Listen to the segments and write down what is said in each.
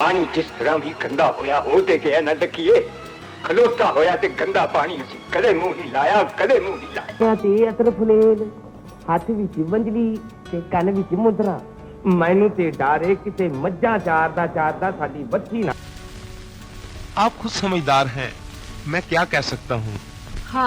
پانی جس طرح بھی گندا ہویا ہوتے گیا نہ لکھیے کھلوتا ہویا تے گندا پانی اسی کدے منہ نہیں لایا کدے منہ نہیں لایا تے عطر فلیل ہاتھ وچ ونجلی تے کن وچ مدرا مینوں تے ڈارے کتے مجھاں چاردا ساڈی بچی نہ. آپ خود سمجھدار ہیں، میں کیا کہہ سکتا ہوں.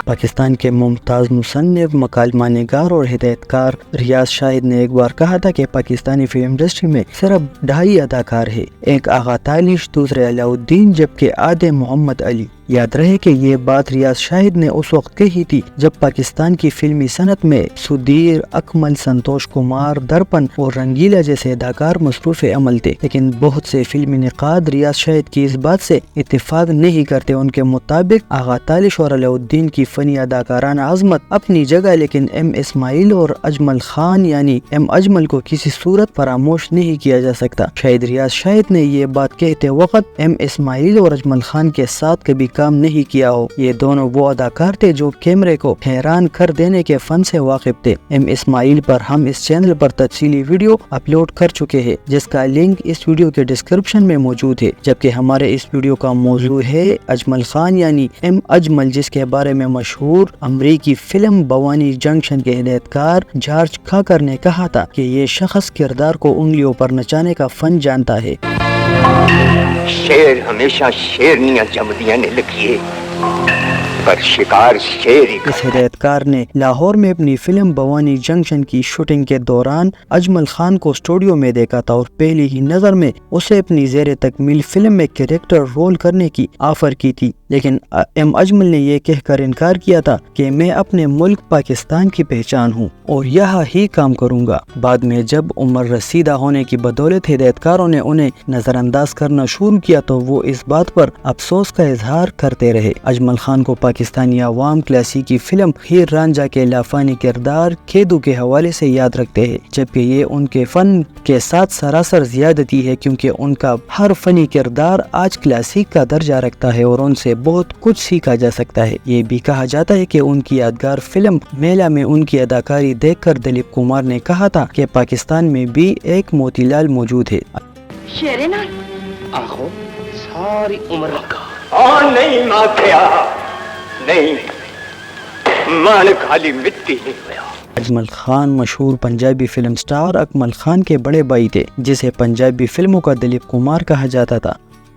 پاکستان کے ممتاز مصنف، مکالمہ نگار اور ہدایت کار ریاض شاہد نے ایک بار کہا تھا کہ پاکستانی فلم انڈسٹری میں صرف 2.5 اداکار ہیں، ایک آغا تالیش، دوسرے علاؤالدین جبکہ آدھے محمد علی. یاد رہے کہ یہ بات ریاض شاہد نے اس وقت کہی تھی جب پاکستان کی فلمی صنعت میں سدھیر، اکمل، سنتوش کمار، درپن اور رنگیلا جیسے اداکار مصروف عمل تھے. لیکن بہت سے فلمی نقاد ریاض شاہد کی اس بات سے اتفاق نہیں کرتے. ان کے مطابق آغا تالیش اور علاؤالدین کی فنی اداکارانہ عظمت اپنی جگہ، لیکن ایم اسماعیل اور اجمل خان یعنی ایم اجمل کو کسی صورت فراموش نہیں کیا جا سکتا. شاید ریاض شاہد نے یہ بات کہتے وقت ایم اسماعیل اور اجمل خان کے ساتھ کبھی کام نہیں کیا ہو. یہ دونوں وہ اداکار تھے جو کیمرے کو حیران کر دینے کے فن سے واقف تھے. ایم اسماعیل پر ہم اس چینل پر تفصیلی ویڈیو اپلوڈ کر چکے ہیں جس کا لنک اس ویڈیو کے ڈسکرپشن میں موجود ہے، جبکہ ہمارے اس ویڈیو کا موضوع ہے اجمل خان یعنی ایم اجمل، جس کے بارے میں مشہور امریکی فلم بوانی جنکشن کے ہدایت کار جارج کاکر نے کہا تھا کہ یہ شخص کردار کو انگلیوں پر نچانے کا فن جانتا ہے. شیر ہمیشہ شیرنیاں جمدیاں نے لکھیے پر شکار شیر ہی. اس ہدایت کار نے لاہور میں اپنی فلم بوانی جنکشن کی شوٹنگ کے دوران اجمل خان کو اسٹوڈیو میں دیکھا تھا اور پہلی ہی نظر میں اسے اپنی زیر تکمیل فلم میں کریکٹر رول کرنے کی آفر کی تھی. لیکن ایم اجمل نے یہ کہہ کر انکار کیا تھا کہ میں اپنے ملک پاکستان کی پہچان ہوں اور یہاں ہی کام کروں گا. بعد میں جب عمر رسیدہ ہونے کی بدولت ہدایت کاروں نے انہیں نظر انداز کرنا شروع کیا تو وہ اس بات پر افسوس کا اظہار کرتے رہے. اجمل خان کو پاکستانی عوام کلاسیکی فلم ہیر رانجھا کے لافانی کردار کھیدو کے حوالے سے یاد رکھتے ہیں، جبکہ یہ ان کے فن کے ساتھ سراسر زیادتی ہے کیونکہ ان کا ہر فنی کردار آج کلاسیک کا درجہ رکھتا ہے اور ان سے بہت کچھ سیکھا جا سکتا ہے. یہ بھی کہا جاتا ہے کہ ان کی یادگار فلم میلہ میں ان کی اداکاری دیکھ کر دلیپ کمار نے کہا تھا کہ پاکستان میں بھی ایک موتی لال موجود ہے. آخو ساری عمر نہیں ماں کیا نہیں مان خالی مٹی نہیں ہوا. اجمل خان مشہور پنجابی فلم سٹار اکمل خان کے بڑے بھائی تھے جسے پنجابی فلموں کا دلیپ کمار کہا جاتا تھا.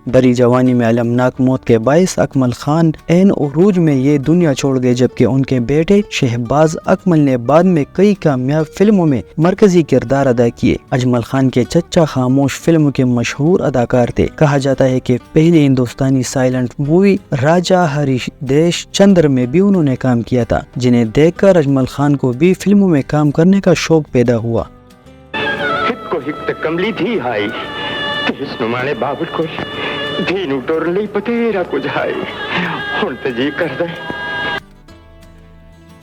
بڑی جوانی میں المناک موت کے باعث اکمل خان عین عروج میں یہ دنیا چھوڑ گئے، جبکہ ان کے بیٹے شہباز اکمل نے بعد میں کئی کامیاب فلموں میں مرکزی کردار ادا کیے. اجمل خان کے چچا خاموش فلم کے مشہور اداکار تھے. کہا جاتا ہے کہ پہلی ہندوستانی سائلنٹ مووی راجا ہری دیش چندر میں بھی انہوں نے کام کیا تھا، جنہیں دیکھ کر اجمل خان کو بھی فلموں میں کام کرنے کا شوق پیدا ہوا. ہک کو ہک کملی تھی ہائی اس نمانے بابل کو دینو ٹور لئی پتیرا کچھ ہے ہن تے جی کر دے.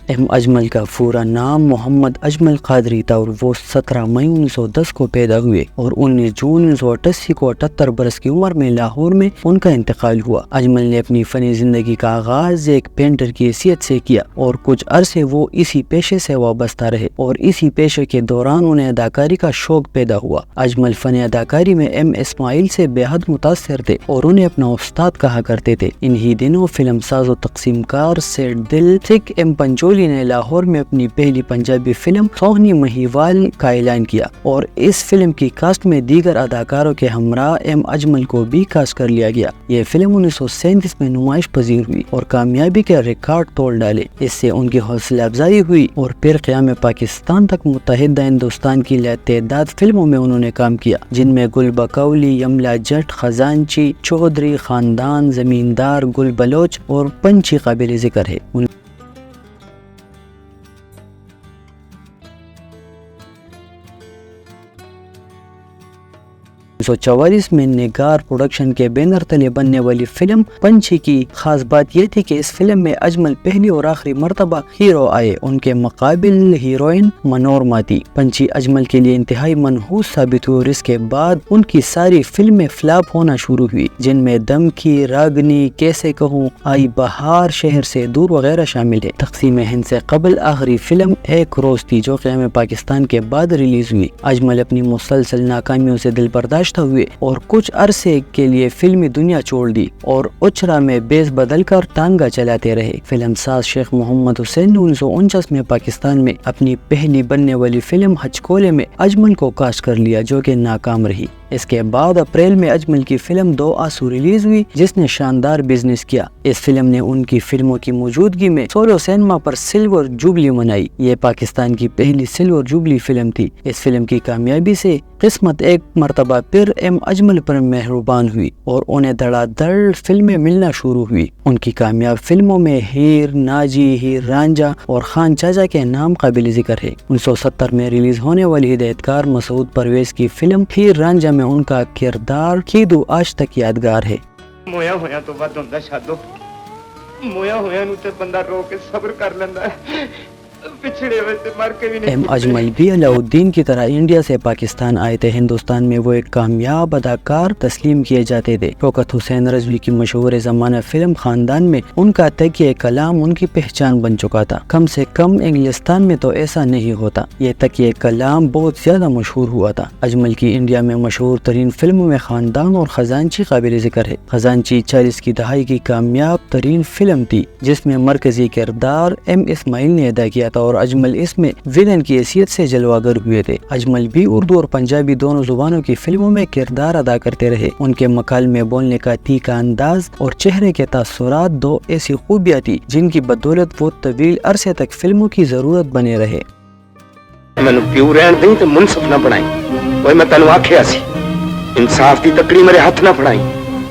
ایم اجمل کا پورا نام محمد اجمل قادری تھا اور وہ 17 مئی 1910 کو پیدا ہوئے اور 19 جون 1988 کو 78 برس کی عمر میں لاہور میں ان کا انتقال ہوا. اجمل نے اپنی فنی زندگی کا آغاز ایک پینٹر کی حیثیت سے کیا اور کچھ عرصے وہ اسی پیشے سے وابستہ رہے اور اسی پیشے کے دوران انہیں اداکاری کا شوق پیدا ہوا. اجمل فن اداکاری میں ایم اسماعیل سے بے حد متاثر تھے اور انہیں اپنا استاد کہا کرتے تھے. انہی دنوں فلم ساز و تقسیم کار سیٹ دل سکھ ایم پنچولی نے لاہور میں اپنی پہلی پنجابی فلم سوہنی مہیوال کا اعلان کیا اور اس فلم کی کاسٹ میں دیگر اداکاروں کے ہمراہ ایم اجمل کو بھی کاسٹ کر لیا گیا. یہ فلم 1937 میں نمائش پذیر ہوئی اور کامیابی کے ریکارڈ توڑ ڈالے. اس سے ان کی حوصلہ افزائی ہوئی اور پھر قیام پاکستان تک متحدہ ہندوستان کی لاتعداد فلموں میں انہوں نے کام کیا، جن میں گل بکولی، یملا جٹ، خزانچی، چودھری خاندان، زمیندار، گل بلوچ اور پنچی قابل ذکر ہے. 1944 میں نگار پروڈکشن کے بینر تلے بننے والی فلم پنچھی کی خاص بات یہ تھی کہ اس فلم میں اجمل پہلی اور آخری مرتبہ ہیرو آئے، ان کے مقابل ہیروئن منورما تھی. پنچھی اجمل کے لیے انتہائی منحوس ثابت ہوئی اور اس کے بعد ان کی ساری فلمیں فلاپ ہونا شروع ہوئی، جن میں دم کی، راگنی، کیسے کہوں، آئی بہار، شہر سے دور وغیرہ شامل ہے. تقسیم ہند سے قبل آخری فلم ایک روز تھی جو قیام پاکستان کے بعد ریلیز ہوئی. اجمل اپنی مسلسل ناکامیوں سے دل برداشت برگزشتہ ہوئے اور کچھ عرصے کے لیے فلمی دنیا چھوڑ دی اور اچرا میں بیس بدل کر ٹانگا چلاتے رہے۔ فلم ساز شیخ محمد حسین نے 1949 میں پاکستان میں اپنی پہلی بننے والی فلم ہچکولے میں اجمل کو کاسٹ کر لیا، جو کہ ناکام رہی۔ اس کے بعد اپریل میں اجمل کی فلم دو آنسو ریلیز ہوئی، جس نے شاندار بزنس کیا۔ اس فلم نے ان کی فلموں کی موجودگی میں سولو سینما پر سلور جوبلی منائی۔ یہ پاکستان کی پہلی سلور جوبلی فلم تھی۔ اس فلم کی کامیابی سے قسمت ایک مرتبہ پھر اجمل پر مہربان ہوئی اور انہیں دھڑا دھڑ فلمیں ملنا شروع ہوئی۔ ان کی کامیاب فلموں میں ہیر، ناجی، ہیر رانجھا اور خان چاچا کے نام قابل ذکر ہے۔ 1970 میں ریلیز ہونے والی ہدایت کار مسعود پرویز کی فلم ہیر رانجھا میں ان کا کردار کھیدو آج تک یادگار ہے۔ مویا ہویا تو ود ہوندا شادو، مویا ہویا نو تے بندہ رو کے صبر کر لیندا ہے، پچھڑے ہوئے تے مر کے بھی نہیں۔ اجمل بھی علاؤ الدین کی طرح انڈیا سے پاکستان آئے تھے۔ ہندوستان میں وہ ایک کامیاب اداکار تسلیم کیے جاتے تھے۔ شوکت حسین رضوی کی مشہور زمانہ فلم خاندان میں ان کا تکیہ کلام ان کی پہچان بن چکا تھا۔ کم سے کم انگلستان میں تو ایسا نہیں ہوتا۔ یہ تکیہ کلام بہت زیادہ مشہور ہوا تھا۔ اجمل کی انڈیا میں مشہور ترین فلموں میں خاندان اور خزانچی قابل ذکر ہے۔ خزانچی 40 کی دہائی کی کامیاب ترین فلم تھی، جس میں مرکزی کردار ایم اسماعیل نے ادا کیا تھا اور اجمل اس میں ویلن کی حیثیت سے جلوہ گر ہوئے تھے۔ اجمل بھی اردو اور پنجابی دونوں زبانوں کی فلموں میں کردار ادا کرتے رہے۔ ان کے مکالمے بولنے کا تیکھا انداز اور چہرے کے تاثرات دو ایسی خوبیاں تھی جن کی بدولت وہ طویل عرصے تک فلموں کی ضرورت بنے رہے۔ مینو پیو رہن دیں تے منصف نہ بنائی، اوے میں تینوں آکھیا سی انصاف دی تکڑی میرے ہاتھ نہ پھڑائی،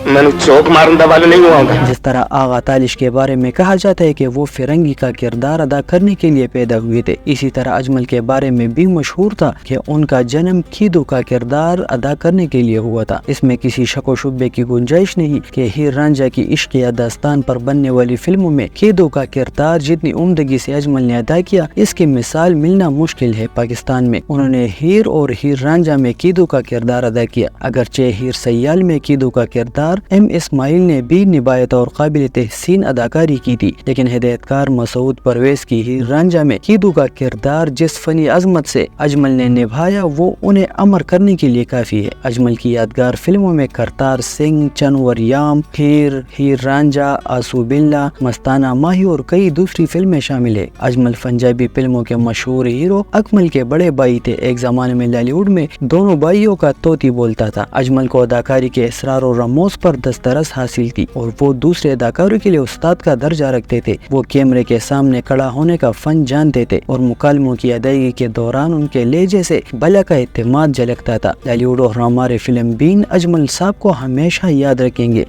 مینو چوک مارن دا ول نہیں ہوا۔ جس طرح آغا تالش کے بارے میں کہا جاتا ہے کہ وہ فرنگی کا کردار ادا کرنے کے لیے پیدا ہوئے تھے، اسی طرح اجمل کے بارے میں بھی مشہور تھا کہ ان کا جنم کھیدو کا کردار ادا کرنے کے لیے ہوا تھا۔ اس میں کسی شک و شبے کی گنجائش نہیں کہ ہیر رانجھا کی عشقیہ داستان پر بننے والی فلموں میں کھیدو کا کردار جتنی عمدگی سے اجمل نے ادا کیا، اس کی مثال ملنا مشکل ہے۔ پاکستان میں انہوں نے ہیر اور ہیر رانجھا میں کھیدو کا کردار ادا کیا، اگرچہ ہیر سیال میں کھیدو کا کردار ایم اسماعیل نے بھی نبھایا اور قابل تحسین اداکاری کی تھی، لیکن ہدایت کار مسعود پرویز کی ہیر رانجھا میں کھیدو کا کردار جس فنی عظمت سے اجمل نے نبھایا وہ انہیں امر کرنے کے لیے کافی ہے۔ اجمل کی یادگار فلموں میں کرتار سنگھ، چنور یام، ہیر رانجھا، آسو بلّہ، مستانہ ماہی اور کئی دوسری فلمیں شامل ہے۔ اجمل پنجابی فلموں کے مشہور ہیرو اکمل کے بڑے بھائی تھے۔ ایک زمانے میں لالی ووڈ میں دونوں بھائیوں کا طوطی بولتا تھا۔ اجمل کو اداکاری کے اسرار و رموز پر دسترس حاصل تھی اور وہ دوسرے اداکاروں کے لیے استاد کا درجہ رکھتے تھے۔ وہ کیمرے کے سامنے کھڑا ہونے کا فن جانتے تھے اور مکالموں کی ادائیگی کے دوران ان کے لہجے سے بلا کا اعتماد جھلکتا تھا۔ لالی ووڈ اور ہمارے فلم بین اجمل صاحب کو ہمیشہ یاد رکھیں گے۔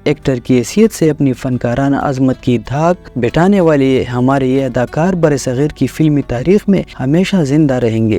ایکٹر کی حیثیت سے اپنی فنکارانہ عظمت کی دھاک بٹھانے والے ہمارے یہ اداکار برصغیر کی فلمی تاریخ میں ہمیشہ زندہ رہیں گے۔